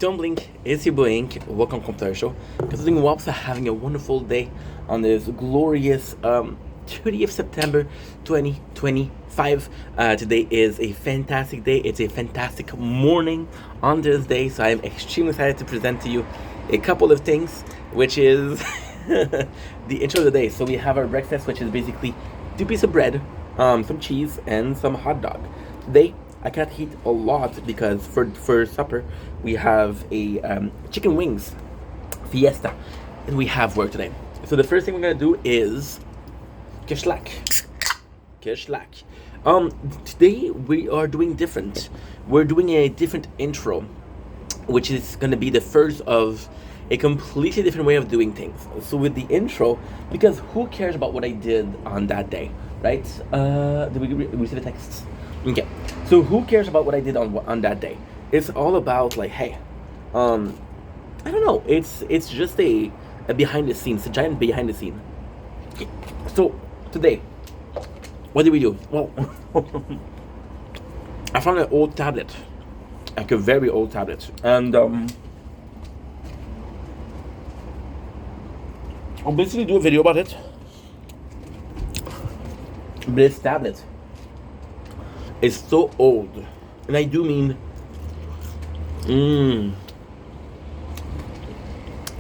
Don't blink, it's your boy Ink. Welcome to Computer Show. Considering Wops are having a wonderful day on this glorious 30th September 2025. Today is a fantastic day. It's a fantastic morning on this day, so I am extremely excited to present to you a couple of things, which is the intro of the day. So we have our breakfast, which is basically 2 pieces of bread, some cheese, and some hot dog. Today, I can't eat a lot because for supper we have a chicken wings fiesta, and we have work today. So the first thing we're gonna do is kishlak. Today we are doing different. We're doing a different intro, which is gonna be the first of a completely different way of doing things. So with the intro, because who cares about what I did on that day, right? Did we receive a text? Okay, so who cares about what I did on that day? It's all about like, hey, I don't know. It's just a behind the scenes, a giant behind the scene. Okay. So today, what did we do? Well, I found an old tablet, like a very old tablet, and I'll basically do a video about it. This tablet is so old, and I do mean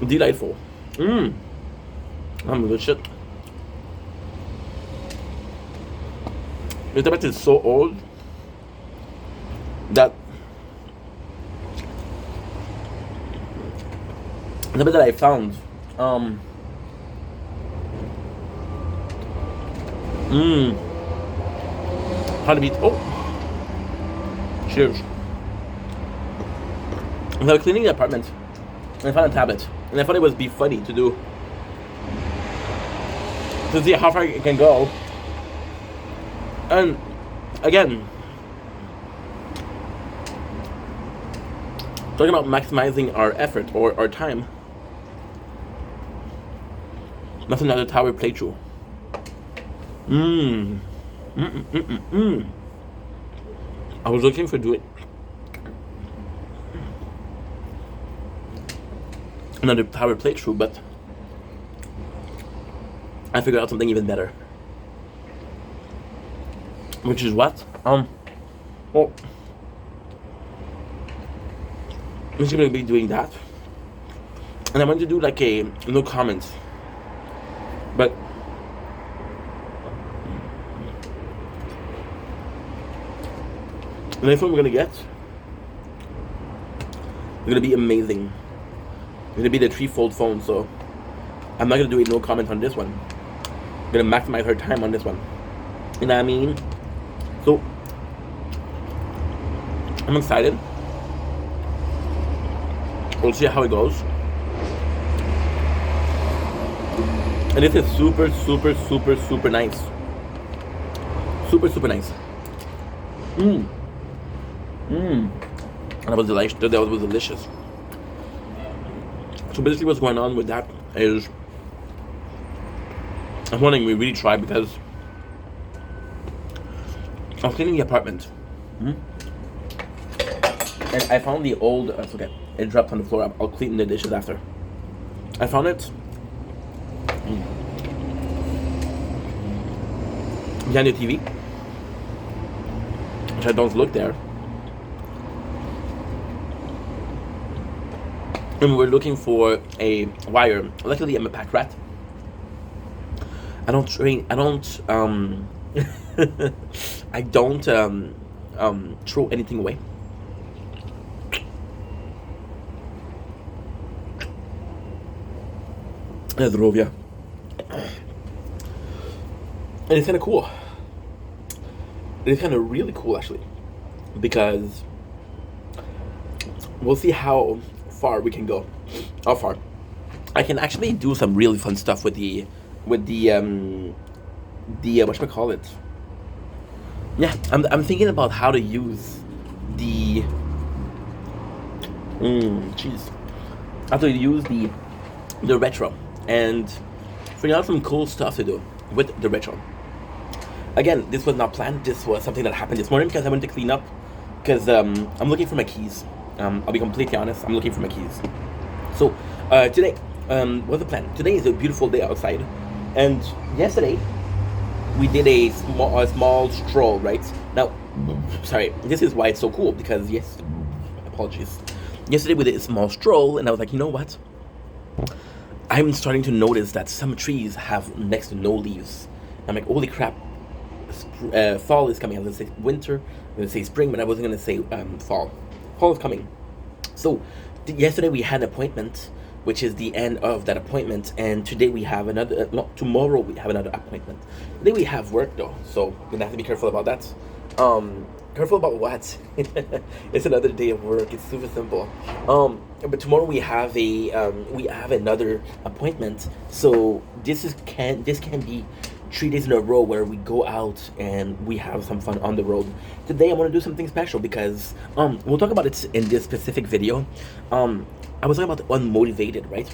delightful. I'm good shit. This tablet is so old that the tablet that I found how to beat cheers. And I was cleaning the apartment and I found a tablet, and I thought it would be funny to see how far it can go. And again, talking about maximizing our effort or our time, that's another tower playthrough. I was looking for doing another tower playthrough, but I figured out something even better. Which is what? Well, I'm just gonna be doing that. And I want to do like a no comments. But the next one we're gonna get is gonna be amazing. It's gonna be the 3-fold phone, so I'm not gonna do a no comment on this one. I'm gonna maximize her time on this one. You know what I mean? So I'm excited. We'll see how it goes. And this is super nice. Super nice. That was delicious. That was delicious. So basically what's going on with that is I'm wondering we really try because I was cleaning the apartment. And I found the old, it's okay, it dropped on the floor. I'll clean the dishes after. I found it behind the TV, which I don't look there. And we're looking for a wire. Luckily, I'm a pack rat. I don't throw anything away. Zdrowia. And it's kind of cool. It's kind of really cool, actually, because we'll see how far we can go. How far I can actually do some really fun stuff with the whatchamacallit. Yeah, I'm thinking about how to use the how to use the retro and figure out some cool stuff to do with the retro. Again, this was not planned. This was something that happened this morning because I went to clean up because I'm looking for my keys. I'll be completely honest. I'm looking for my keys. So today, what's the plan? Today is a beautiful day outside, and yesterday we did a small stroll. Right now, sorry. This is why it's so cool because yes, apologies. Yesterday we did a small stroll, and I was like, you know what? I'm starting to notice that some trees have next to no leaves. I'm like, holy crap! Fall is coming. I was gonna say winter. I'm gonna say spring, but I wasn't gonna say fall. Fall is coming. So yesterday we had an appointment, which is the end of that appointment, and today we have another. No, tomorrow we have another appointment. Today we have work though, so we're gonna have to be careful about that. Careful about what? It's another day of work. It's super simple. But tomorrow we have another appointment. So this can be 3 days in a row where we go out and we have some fun on the road. Today I want to do something special because we'll talk about it in this specific video. I was talking about unmotivated, right?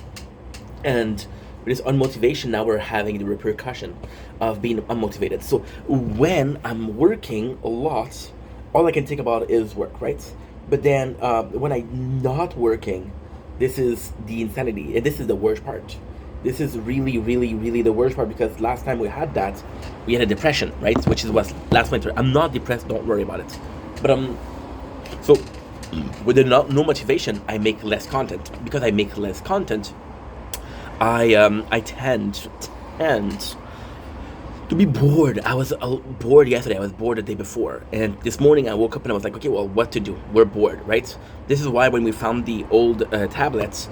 And with this unmotivation, now we're having the repercussion of being unmotivated. So when I'm working a lot, all I can think about is work, right? But then when I'm not working, this is the insanity, and this is the worst part. This is really, really, really the worst part because last time we had that, we had a depression, right? Which is what last winter. I'm not depressed. Don't worry about it. But so with no motivation, I make less content. Because I make less content, I tend to be bored. I was bored yesterday. I was bored the day before, and this morning I woke up and I was like, okay, well, what to do? We're bored, right? This is why when we found the old tablets,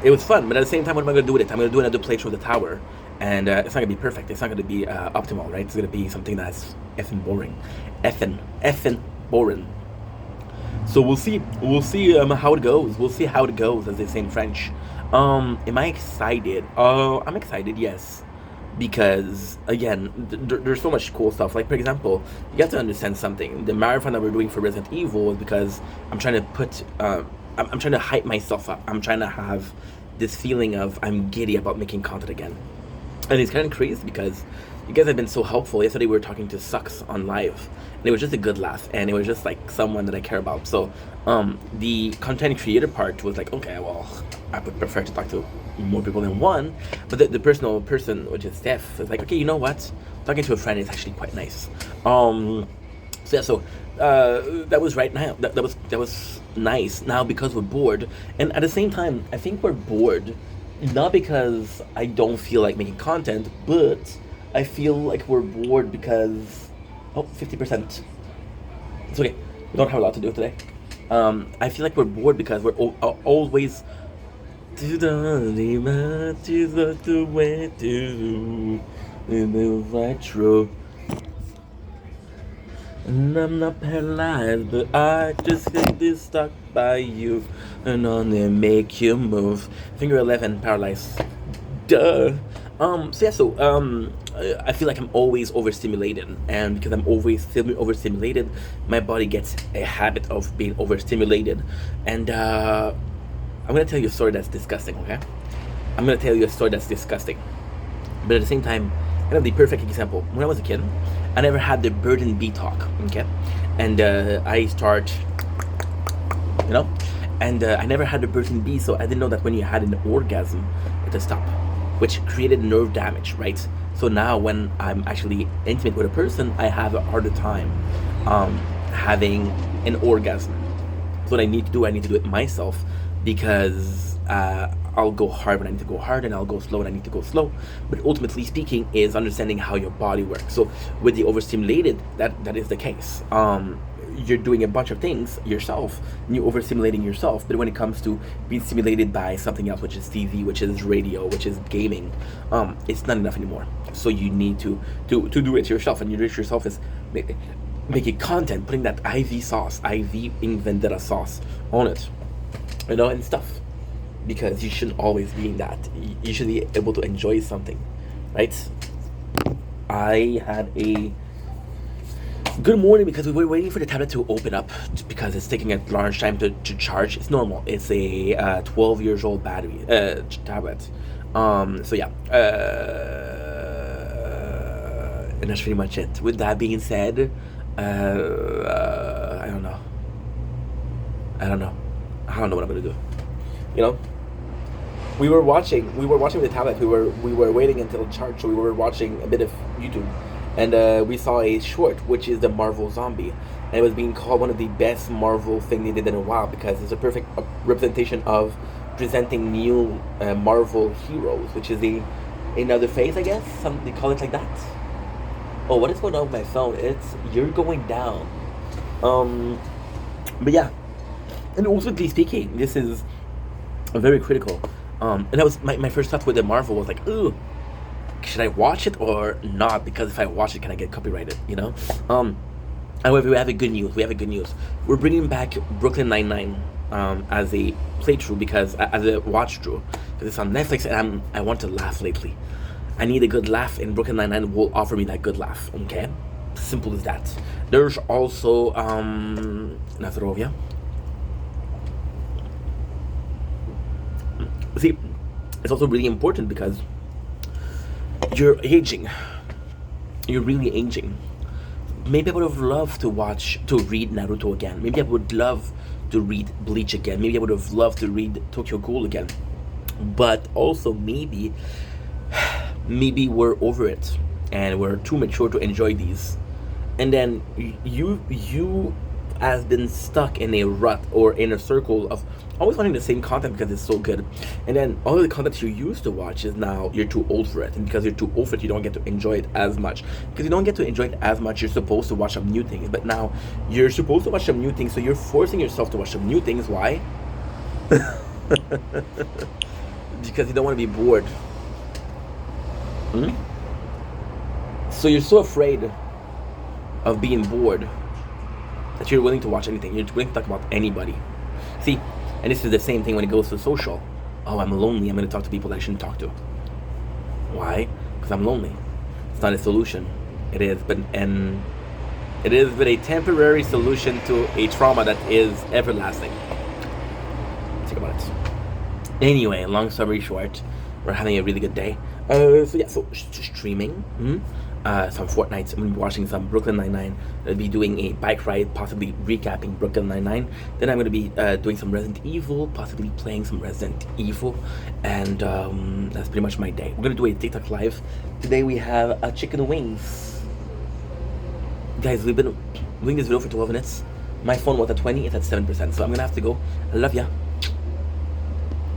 it was fun. But at the same time, what am I going to do with it? I'm going to do another playthrough of the tower, and it's not going to be perfect. It's not going to be optimal, right? It's going to be something that's effing boring, effing boring. So we'll see. We'll see how it goes. We'll see how it goes, as they say in French. Am I excited? I'm excited. Yes. Because again, there's so much cool stuff. Like for example, you have to understand something. The marathon that we're doing for Resident Evil is because I'm trying to I'm trying to hype myself up. I'm trying to have this feeling of I'm giddy about making content again, and it's kind of crazy because you guys have been so helpful. Yesterday we were talking to Sucks on live, and it was just a good laugh, and it was just like someone that I care about. So the content creator part was like, okay, well, I would prefer to talk to more people than one, but the personal person, which is Steph, is like, okay, you know what? Talking to a friend is actually quite nice. So yeah, so that was right now. That was nice. Now because we're bored, and at the same time, I think we're bored, not because I don't feel like making content, but I feel like we're bored because 50%. It's okay. We don't have a lot to do today. I feel like we're bored because we're always to the Jesus the way to in the right road. And I'm not paralyzed, but I just get this stuck by you and only make you move. Finger 11, paralyzed. Duh. I feel like I'm always overstimulated, and because I'm always overstimulated, my body gets a habit of being overstimulated, and I'm gonna tell you a story that's disgusting, okay? I'm gonna tell you a story that's disgusting, but at the same time, kind of the perfect example. When I was a kid, I never had the bird and bee talk, okay? And I start, you know, and I never had the bird and bee, so I didn't know that when you had an orgasm, it would stop, which created nerve damage, right? So now when I'm actually intimate with a person, I have a harder time having an orgasm. So what I need to do it myself, because I'll go hard when I need to go hard, and I'll go slow when I need to go slow. But ultimately speaking, is understanding how your body works. So with the overstimulated, that is the case. You're doing a bunch of things yourself, and you're overstimulating yourself. But when it comes to being stimulated by something else, which is TV, which is radio, which is gaming, it's not enough anymore. So you need to do it yourself, and you do it yourself is making content, putting that IV Vendetta sauce on it, you know, and stuff. Because you shouldn't always be in that. You should be able to enjoy something, right? I had a good morning because we were waiting for the tablet to open up because it's taking a large time to charge. It's normal. It's a 12 years old battery tablet. So yeah. And that's pretty much it. With that being said, I don't know. I don't know what I'm gonna do. You know, we were watching with the tablet. We were waiting until it charged, so we were watching a bit of YouTube, and we saw a short, which is the Marvel Zombie, and it was being called one of the best Marvel thing they did in a while because it's a perfect representation of presenting new Marvel heroes, which is another phase, I guess. Some they call it like that. Oh, what is going on with my phone? You're going down. Um, but yeah, and ultimately speaking, this is very critical. And that was my first thought with the Marvel was like, ooh, should I watch it or not? Because if I watch it, can I get copyrighted? You know. However, we have a good news. We have a good news. We're bringing back Brooklyn Nine-Nine as a playthrough because as a watch through because it's on Netflix and I want to laugh lately. I need a good laugh, and Brooklyn Nine-Nine will offer me that good laugh. Okay, simple as that. There's also Nazarovia. See, it's also really important because you're aging. You're really aging. Maybe I would have loved to read Naruto again. Maybe I would love to read Bleach again. Maybe I would have loved to read Tokyo Ghoul again. But also maybe we're over it and we're too mature to enjoy these. And then you has been stuck in a rut or in a circle of always wanting the same content because it's so good, and then all of the content you used to watch is now you're too old for it, and because you're too old for it, you don't get to enjoy it as much. Because you don't get to enjoy it as much, you're supposed to watch some new things, but now you're supposed to watch some new things, so you're forcing yourself to watch some new things. Why? Because you don't want to be bored. Hmm? So you're so afraid of being bored that you're willing to watch anything. You're willing to talk about anybody. See, and this is the same thing when it goes to social. Oh, I'm lonely. I'm going to talk to people that I shouldn't talk to. Why? Because I'm lonely. It's not a solution. It is, but a temporary solution to a trauma that is everlasting. Think about it. Anyway, long story short, we're having a really good day. So streaming. Some Fortnite. I'm gonna be watching some Brooklyn Nine-Nine. I'll be doing a bike ride, possibly recapping Brooklyn Nine-Nine. Then I'm gonna be doing some Resident Evil, possibly playing some Resident Evil, and that's pretty much my day. We're gonna do a TikTok live today. We have chicken wings, guys. We've been doing this video for 12 minutes. My phone was at 20. It's at 7%. So I'm gonna have to go. I love ya.